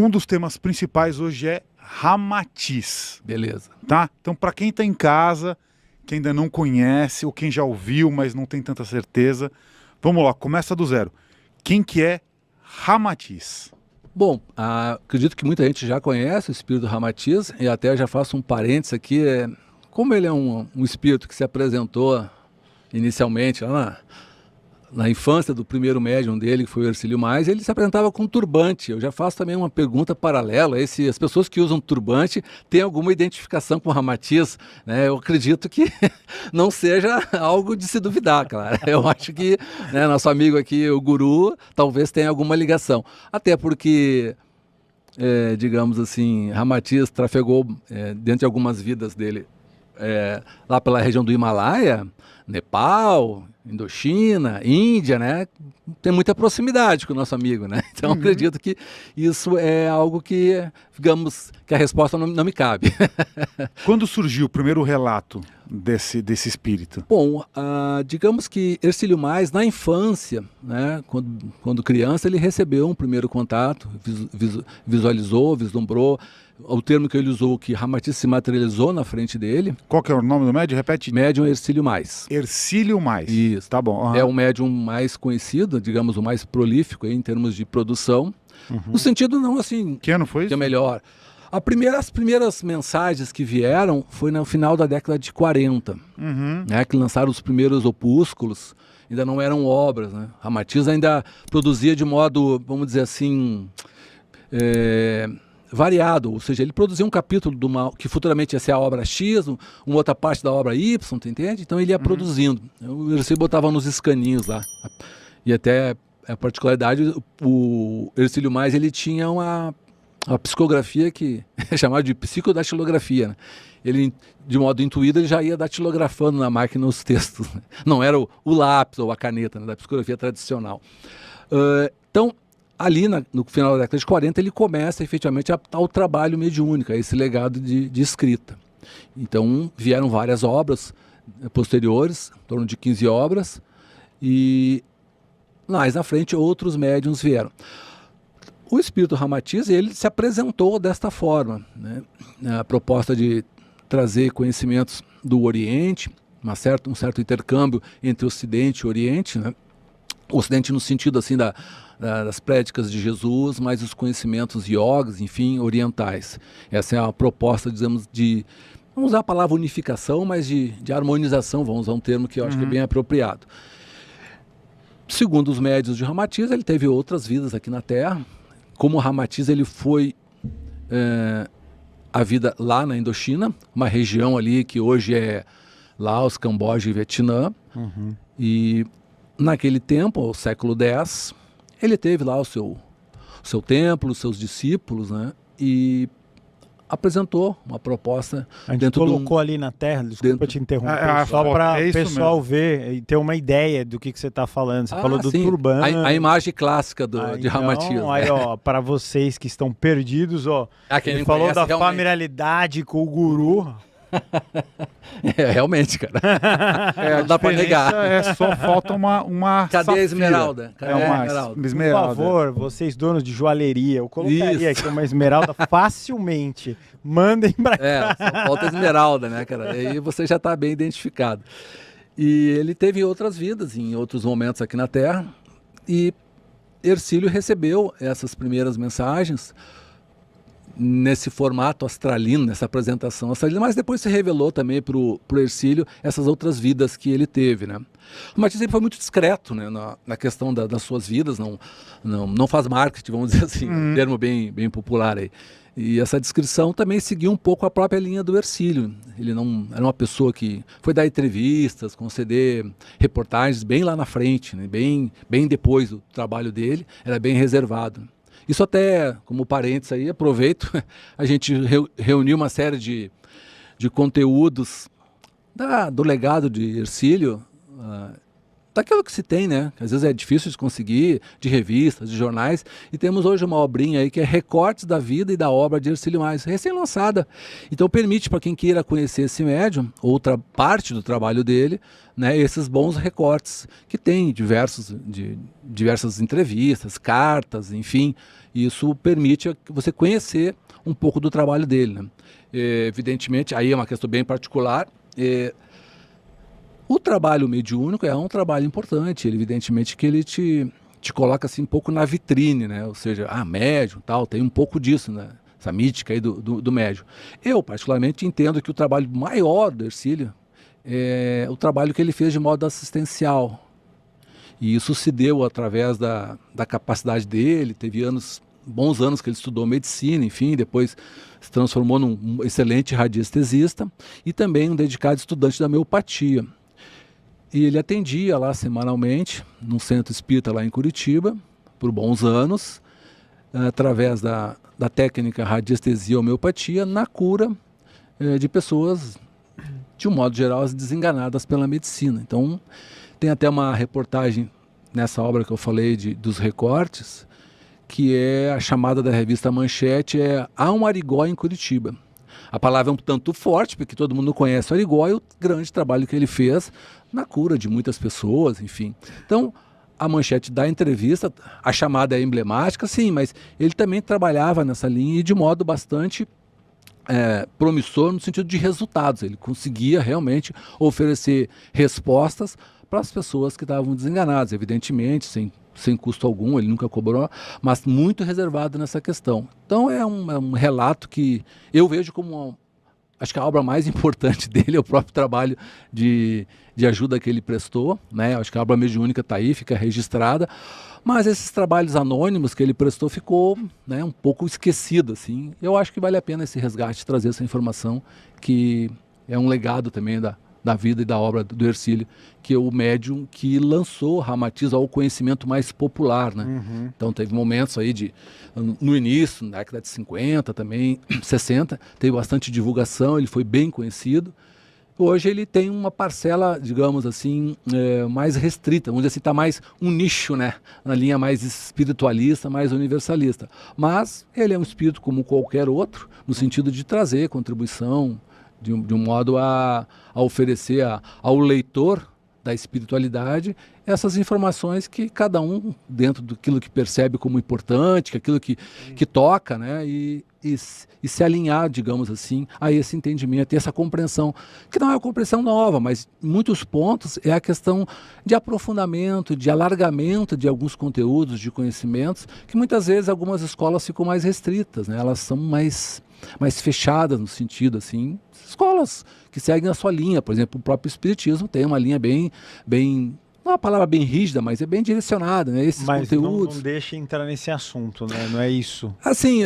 Um dos temas principais hoje é Ramatiz. Beleza. Tá? Então, para quem está em casa, que ainda não conhece, ou quem já ouviu, mas não tem tanta certeza, vamos lá, começa do zero. Quem que é Ramatiz? Bom, acredito que muita gente já conhece o espírito Ramatiz, e até já faço um parênteses aqui, como ele é um espírito que se apresentou inicialmente lá na infância do primeiro médium dele, que foi o Hercílio Mais, ele se apresentava com turbante. Eu já faço também uma pergunta paralela, se as pessoas que usam turbante têm alguma identificação com o Ramatiz, né? Eu acredito que não seja algo de se duvidar, claro. Eu acho que, né, nosso amigo aqui, o Guru, talvez tenha alguma ligação. Até porque, digamos assim, Ramatiz trafegou dentro de algumas vidas dele, lá pela região do Himalaia, Nepal, Indochina, Índia, né? Tem muita proximidade com o nosso amigo, né? Então acredito que isso é algo que, digamos, que a resposta não me cabe. Quando surgiu o primeiro relato desse espírito? Bom, digamos que Hercílio Mais, na infância, né, quando criança, ele recebeu um primeiro contato, visualizou, vislumbrou. O termo que ele usou, que Ramatiz se materializou na frente dele. Qual que é o nome do médium? Repete. Médium Hercílio Mais. Hercílio Mais. Isso. Tá bom. Uhum. É o médium mais conhecido, digamos, o mais prolífico em termos de produção. No sentido não assim... Que ano foi isso? Que é melhor. As primeiras mensagens que vieram foi no final da década de 40, né, que lançaram os primeiros opúsculos. Ainda não eram obras, né? Ramatiz ainda produzia de modo, vamos dizer assim... variado, ou seja, ele produzia um capítulo que futuramente ia ser a obra X, uma outra parte da obra Y, tu entende? Então ele ia produzindo. O Hercílio botava nos escaninhos lá. E até a particularidade, o Hercílio Mais, ele tinha uma psicografia que é chamada de psicodatilografia, né? Ele, de modo intuído, ele já ia datilografando na máquina os textos, né? Não era o lápis ou a caneta, né, da psicografia tradicional. Então, ali no final da década de 40, ele começa efetivamente ao trabalho mediúnico, a esse legado de escrita. Então vieram várias obras posteriores, em torno de 15 obras, e mais na frente outros médiuns vieram. O espírito Ramatiz, ele se apresentou desta forma, né? A proposta de trazer conhecimentos do Oriente, um certo intercâmbio entre Ocidente e Oriente, né? Ocidente no sentido assim das prédicas de Jesus, mas os conhecimentos iogas, enfim, orientais. Essa é a proposta, dizemos, vamos usar a palavra unificação, mas de harmonização, vamos usar um termo que eu acho que é bem apropriado. Segundo os médiuns de Ramatiz, ele teve outras vidas aqui na Terra. Como Ramatiz, ele foi a vida lá na Indochina, uma região ali que hoje é Laos, Camboja e Vietnã. E naquele tempo, ao século X, ele teve lá o seu templo, os seus discípulos, né? E apresentou uma proposta. A gente colocou ali na Terra, desculpa te interromper, só para o pessoal ver e ter uma ideia do que você está falando. Você falou do turbante. A imagem clássica de Ramatiz. Então, aí, ó, para vocês que estão perdidos, ó, ele falou da familiaridade com o Guru. Realmente, cara. Não dá pra negar. Só falta uma Cadê safira? a esmeralda? Esmeralda. Por favor, vocês donos de joalheria, eu colocaria aqui uma esmeralda facilmente. Mandem pra cá. Só falta a esmeralda, né, cara? Aí você já tá bem identificado. E ele teve outras vidas em outros momentos aqui na Terra. E Hercílio recebeu essas primeiras mensagens nesse formato astralino, nessa apresentação astralina, mas depois se revelou também para o Hercílio essas outras vidas que ele teve, né? O Ramatiz foi muito discreto, né, na questão das suas vidas, não faz marketing, vamos dizer assim, um termo bem popular aí. E essa descrição também seguiu um pouco a própria linha do Hercílio. Ele não era uma pessoa que foi dar entrevistas, conceder reportagens bem lá na frente, né, bem depois do trabalho dele, era bem reservado. Isso até, como parênteses aí, aproveito, a gente reuniu uma série de conteúdos do legado de Hercílio, daquilo que se tem, né? Às vezes é difícil de conseguir, de revistas, de jornais, e temos hoje uma obrinha aí que é Recortes da Vida e da Obra de Hercílio Maes, recém-lançada. Então permite para quem queira conhecer esse médium, outra parte do trabalho dele, né, esses bons recortes, que tem diversas entrevistas, cartas, enfim, e isso permite você conhecer um pouco do trabalho dele, né? Evidentemente, aí é uma questão bem particular, o trabalho mediúnico é um trabalho importante, evidentemente que ele te coloca assim um pouco na vitrine, né? Ou seja, médium, tal, tem um pouco disso, né? Essa mítica aí do médium. Eu, particularmente, entendo que o trabalho maior do Hercílio é o trabalho que ele fez de modo assistencial. E isso se deu através da capacidade dele, teve bons anos que ele estudou medicina, enfim, depois se transformou num excelente radiestesista e também um dedicado estudante da homeopatia. E ele atendia lá semanalmente, num centro espírita lá em Curitiba, por bons anos, através da técnica radiestesia e homeopatia, na cura de pessoas, de um modo geral, desenganadas pela medicina. Então, tem até uma reportagem nessa obra que eu falei dos recortes, que é a chamada da revista Manchete, Há um Arigó em Curitiba. A palavra é um tanto forte, porque todo mundo conhece o Arigó e o grande trabalho que ele fez na cura de muitas pessoas, enfim. Então, a Manchete dá entrevista, a chamada é emblemática, sim, mas ele também trabalhava nessa linha e de modo bastante promissor no sentido de resultados. Ele conseguia realmente oferecer respostas para as pessoas que estavam desenganadas, evidentemente, sem custo algum, ele nunca cobrou, mas muito reservado nessa questão. Então é um relato que eu vejo como, acho que a obra mais importante dele é o próprio trabalho de ajuda que ele prestou, né? Acho que a obra mediúnica está aí, fica registrada, mas esses trabalhos anônimos que ele prestou ficou, né, um pouco esquecido, assim. Eu acho que vale a pena esse resgate, trazer essa informação, que é um legado também da vida e da obra do Hercílio, que é o médium que lançou Ramatiz ao conhecimento mais popular, né? Uhum. Então teve momentos aí no início, na década de 50 também, 60, teve bastante divulgação, ele foi bem conhecido. Hoje ele tem uma parcela, digamos assim, mais restrita, vamos dizer assim, está mais um nicho, né? Na linha mais espiritualista, mais universalista. Mas ele é um espírito como qualquer outro, no sentido de trazer contribuição, de um modo a oferecer ao leitor da espiritualidade essas informações que cada um, dentro daquilo que percebe como importante, aquilo que toca, né? E se alinhar, digamos assim, a esse entendimento, essa compreensão, que não é uma compreensão nova, mas em muitos pontos é a questão de aprofundamento, de alargamento de alguns conteúdos, de conhecimentos, que muitas vezes algumas escolas ficam mais restritas, né? Elas são mais fechadas no sentido, assim, escolas que seguem a sua linha. Por exemplo, o próprio Espiritismo tem uma linha bem não é uma palavra bem rígida, mas é bem direcionada, né? Esses conteúdos. Não deixa entrar nesse assunto, né? Não é isso. Assim,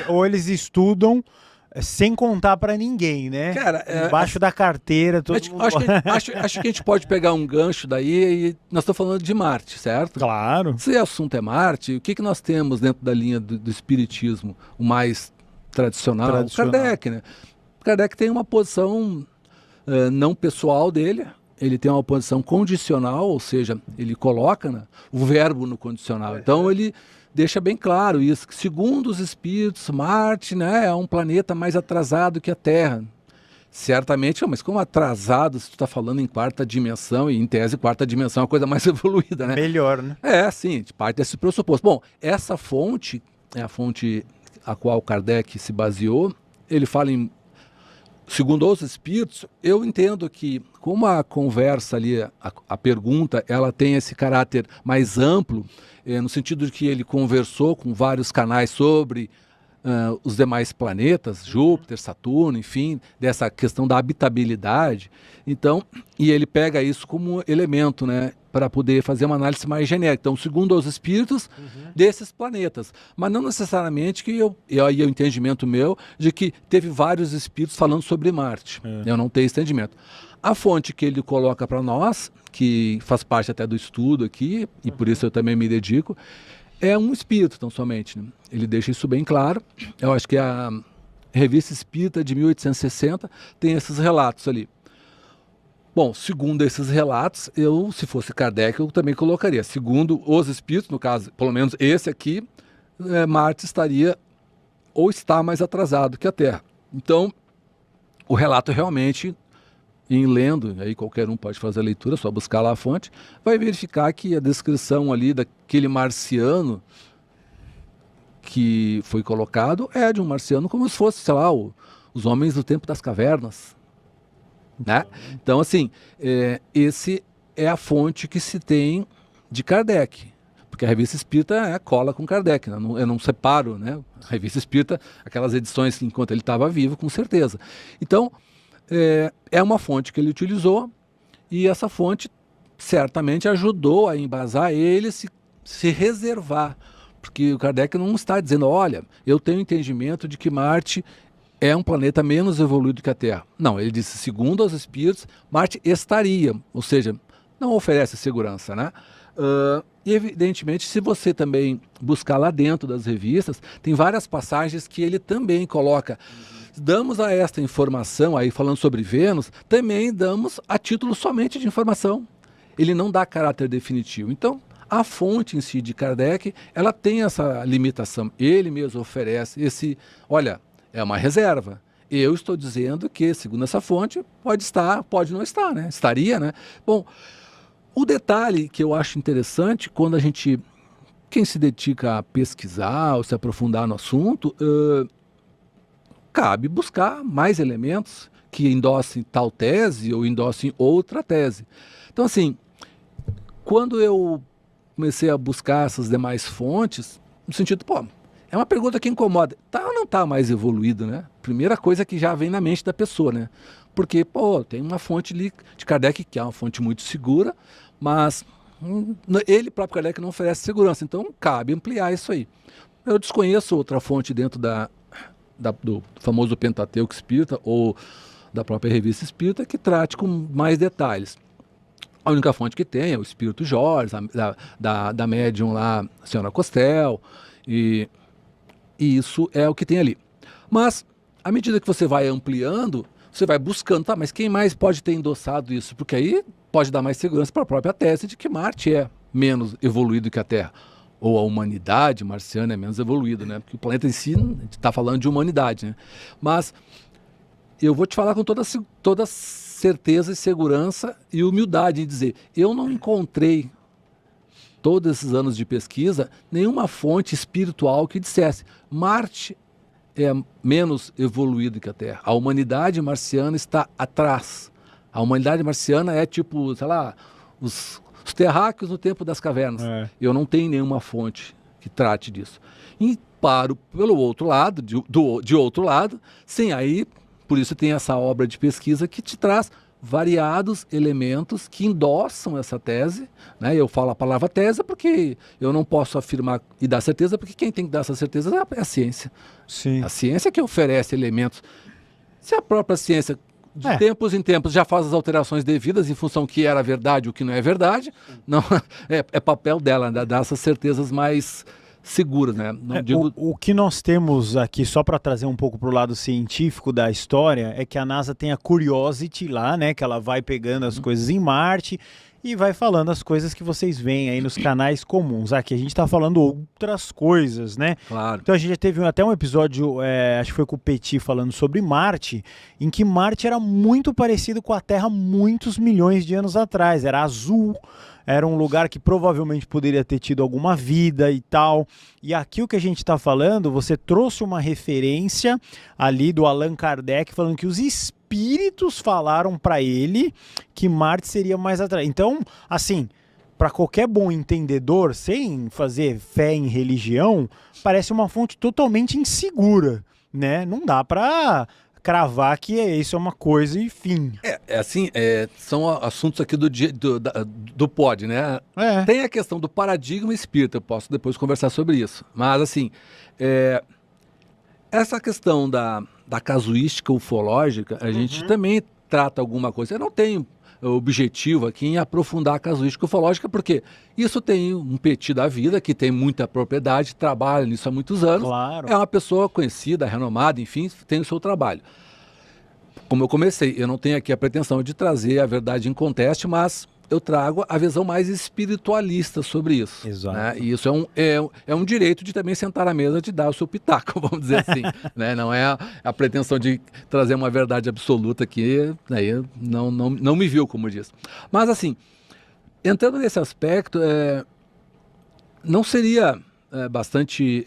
ou eles estudam sem contar para ninguém, né? Cara, embaixo da carteira, todo mundo... acho que a gente pode pegar um gancho daí e nós estamos falando de Marte, certo? Claro. Se o assunto é Marte, o que nós temos dentro da linha do Espiritismo, o mais tradicional? O Kardec, né? O Kardec tem uma posição não pessoal dele, ele tem uma posição condicional, ou seja, ele coloca o verbo no condicional. Então ele deixa bem claro isso, que segundo os espíritos, Marte, né, é um planeta mais atrasado que a Terra. Certamente, mas como atrasado, se tu está falando em quarta dimensão, e em tese quarta dimensão é uma coisa mais evoluída, né? Melhor, né? Sim, de parte desse pressuposto. Bom, essa fonte é a fonte a qual Kardec se baseou. Ele fala segundo os espíritos, eu entendo que, como a conversa ali, a pergunta, ela tem esse caráter mais amplo, no sentido de que ele conversou com vários canais sobre os demais planetas, Júpiter, Saturno, enfim, dessa questão da habitabilidade. Então, e ele pega isso como elemento, né, para poder fazer uma análise mais genérica. Então, segundo os espíritos desses planetas. Mas não necessariamente que aí é o entendimento meu de que teve vários espíritos falando sobre Marte. Eu não tenho esse entendimento. A fonte que ele coloca para nós, que faz parte até do estudo aqui, e por isso eu também me dedico, é um espírito, tão somente, né? Ele deixa isso bem claro. Eu acho que a Revista Espírita de 1860 tem esses relatos ali. Bom, segundo esses relatos, se fosse Kardec, eu também colocaria. Segundo os espíritos, no caso, pelo menos esse aqui, Marte estaria ou está mais atrasado que a Terra. Então, o relato realmente, em lendo, aí qualquer um pode fazer a leitura, só buscar lá a fonte, vai verificar que a descrição ali daquele marciano que foi colocado é de um marciano como se fosse, sei lá, os homens do tempo das cavernas. Né? Então, assim, esse é a fonte que se tem de Kardec. Porque a Revista Espírita cola com Kardec, né? Eu não separo, né? A Revista Espírita, aquelas edições enquanto ele estava vivo, com certeza. Então, é uma fonte que ele utilizou e essa fonte certamente ajudou a embasar ele se reservar. Porque o Kardec não está dizendo, olha, eu tenho entendimento de que Marte é um planeta menos evoluído que a Terra. Não, ele disse, segundo os espíritos, Marte estaria, ou seja, não oferece segurança, né? E evidentemente, se você também buscar lá dentro das revistas, tem várias passagens que ele também coloca. Damos a esta informação, aí falando sobre Vênus, também damos a título somente de informação. Ele não dá caráter definitivo. Então, a fonte em si de Kardec, ela tem essa limitação. Ele mesmo oferece olha, é uma reserva. Eu estou dizendo que, segundo essa fonte, pode estar, pode não estar, né? Estaria, né? Bom, o detalhe que eu acho interessante, quando quem se dedica a pesquisar ou se aprofundar no assunto, cabe buscar mais elementos que endossem tal tese ou endossem outra tese. Então, assim, quando eu comecei a buscar essas demais fontes, no sentido, é uma pergunta que incomoda. Tá ou não está mais evoluído, né? Primeira coisa que já vem na mente da pessoa, né? Porque, tem uma fonte ali de Kardec, que é uma fonte muito segura, mas ele próprio Kardec não oferece segurança, então cabe ampliar isso aí. Eu desconheço outra fonte dentro do famoso Pentateuco Espírita ou da própria Revista Espírita que trate com mais detalhes. A única fonte que tem é o Espírito Jorge, da médium lá, a senhora Costel, e isso é o que tem ali. Mas, à medida que você vai ampliando, você vai buscando, mas quem mais pode ter endossado isso? Porque aí pode dar mais segurança para a própria tese de que Marte é menos evoluído que a Terra. Ou a humanidade marciana é menos evoluída, né? Porque o planeta em si, a gente está falando de humanidade, né? Mas eu vou te falar com toda certeza e segurança e humildade em dizer, eu não encontrei, todos esses anos de pesquisa, nenhuma fonte espiritual que dissesse Marte é menos evoluído que a Terra. A humanidade marciana está atrás. A humanidade marciana é tipo, sei lá, os terráqueos no tempo das cavernas. Eu não tenho nenhuma fonte que trate disso. E paro pelo outro lado, de outro lado, sim, aí, por isso tem essa obra de pesquisa que te traz variados elementos que endossam essa tese, né? Eu falo a palavra tese porque eu não posso afirmar e dar certeza, porque quem tem que dar essa certeza é a ciência. Sim. A ciência que oferece elementos. Se a própria ciência, de tempos em tempos, já faz as alterações devidas em função que era verdade ou que não é verdade, não, é papel dela, né? Dar essas certezas mais seguras, né? Não digo... o que nós temos aqui, só para trazer um pouco para o lado científico da história, é que a NASA tem a Curiosity lá, né? Que ela vai pegando as coisas em Marte e vai falando as coisas que vocês veem aí nos canais comuns. Aqui a gente está falando outras coisas, né? Claro. Então a gente já teve até um episódio, acho que foi com o Petit falando sobre Marte, em que Marte era muito parecido com a Terra muitos milhões de anos atrás. Era azul, era um lugar que provavelmente poderia ter tido alguma vida e tal. E aqui o que a gente está falando, você trouxe uma referência ali do Allan Kardec falando que os espíritos falaram para ele que Marte seria mais atraente. Então, assim, para qualquer bom entendedor, sem fazer fé em religião, parece uma fonte totalmente insegura, né? Não dá para cravar que isso é uma coisa e fim. Assim, são assuntos aqui do pod, né? Tem a questão do paradigma espírita, eu posso depois conversar sobre isso. Mas, assim, essa questão da casuística ufológica, a gente também trata alguma coisa. Eu não tenho objetivo aqui em aprofundar a casuística ufológica, porque isso tem um Petit da vida, que tem muita propriedade, trabalha nisso há muitos anos. Claro. É uma pessoa conhecida, renomada, enfim, tem o seu trabalho. como eu comecei, eu não tenho aqui a pretensão de trazer a verdade em conteste, mas eu trago a visão mais espiritualista sobre isso. Exato. Né? E isso é um direito de também sentar à mesa de dar o seu pitaco, vamos dizer assim. Né? Não é a pretensão de trazer uma verdade absoluta que aí não me viu, como diz. Mas assim, entrando nesse aspecto, não seria bastante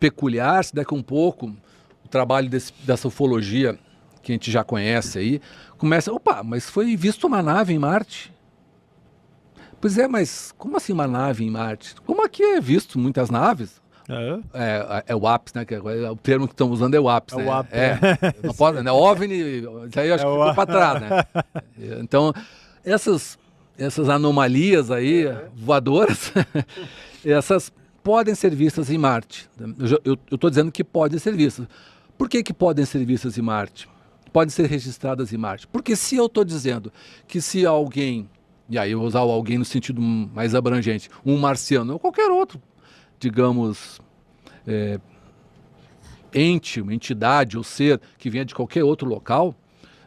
peculiar se daqui a um pouco o trabalho dessa ufologia que a gente já conhece aí, começa, opa, mas foi visto uma nave em Marte? Pois é, mas como assim uma nave em Marte? Como aqui é visto muitas naves? É o ápice, né? O termo que estão usando é o ápice. É né? o ápice. Não pode, né? OVNI, isso aí eu acho que ficou para trás, né? Então, essas anomalias aí, voadoras, essas podem ser vistas em Marte. Eu estou dizendo que podem ser vistas. Por que podem ser vistas em Marte? Podem ser registradas em Marte. Porque se eu estou dizendo que se alguém, e aí eu vou usar o alguém no sentido mais abrangente, um marciano ou qualquer outro, digamos, ente, uma entidade ou ser que venha de qualquer outro local,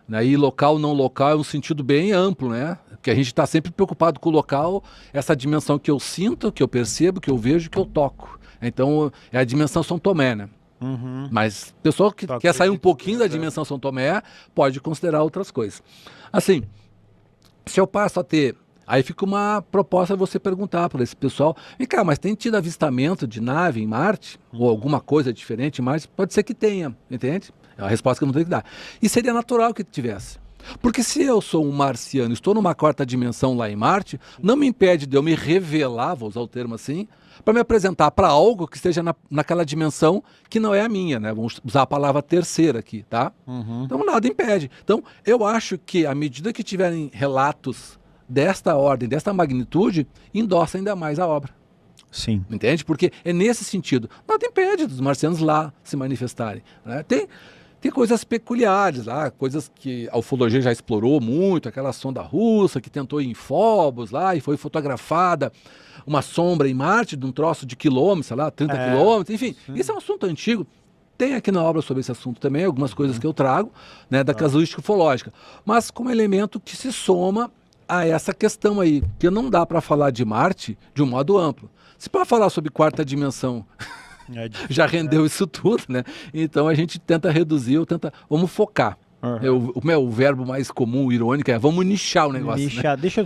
né, e local não local é um sentido bem amplo, né? Porque a gente está sempre preocupado com o local, essa dimensão que eu sinto, que eu percebo, que eu vejo, que eu toco. Então, é a dimensão São Tomé, né? Uhum. Mas pessoa que quer sair um pouquinho da dimensão São Tomé pode considerar outras coisas. Assim, se eu passo a ter... Aí fica uma proposta você perguntar para esse pessoal, vem cá, mas tem tido avistamento de nave em Marte? Ou alguma coisa diferente em Marte? Pode ser que tenha, entende? É uma resposta que eu não tenho que dar. E seria natural que tivesse. Porque se eu sou um marciano, estou numa quarta dimensão lá em Marte, não me impede de eu me revelar, vou usar o termo assim, para me apresentar para algo que esteja naquela dimensão que não é a minha, né? Vamos usar a palavra terceira aqui, tá? Uhum. Então nada impede. Então eu acho que à medida que tiverem relatos desta ordem, desta magnitude, endossa ainda mais a obra. Sim. Entende? Porque é nesse sentido. Nada impede dos marcianos lá se manifestarem. Né? Tem coisas peculiares lá, coisas que a ufologia já explorou muito, aquela sonda russa que tentou ir em Phobos lá e foi fotografada uma sombra em Marte de um troço de quilômetros, sei lá, 30 quilômetros, enfim. Isso é um assunto antigo. Tem aqui na obra sobre esse assunto também, algumas coisas que eu trago, né, da casuística ufológica. Mas como elemento que se soma a essa questão aí, que não dá para falar de Marte de um modo amplo. Se para falar sobre quarta dimensão já rendeu isso tudo, né? Então a gente tenta reduzir, vamos focar. O verbo mais comum, irônico, é vamos nichar o negócio. Nichar. Né? Deixa eu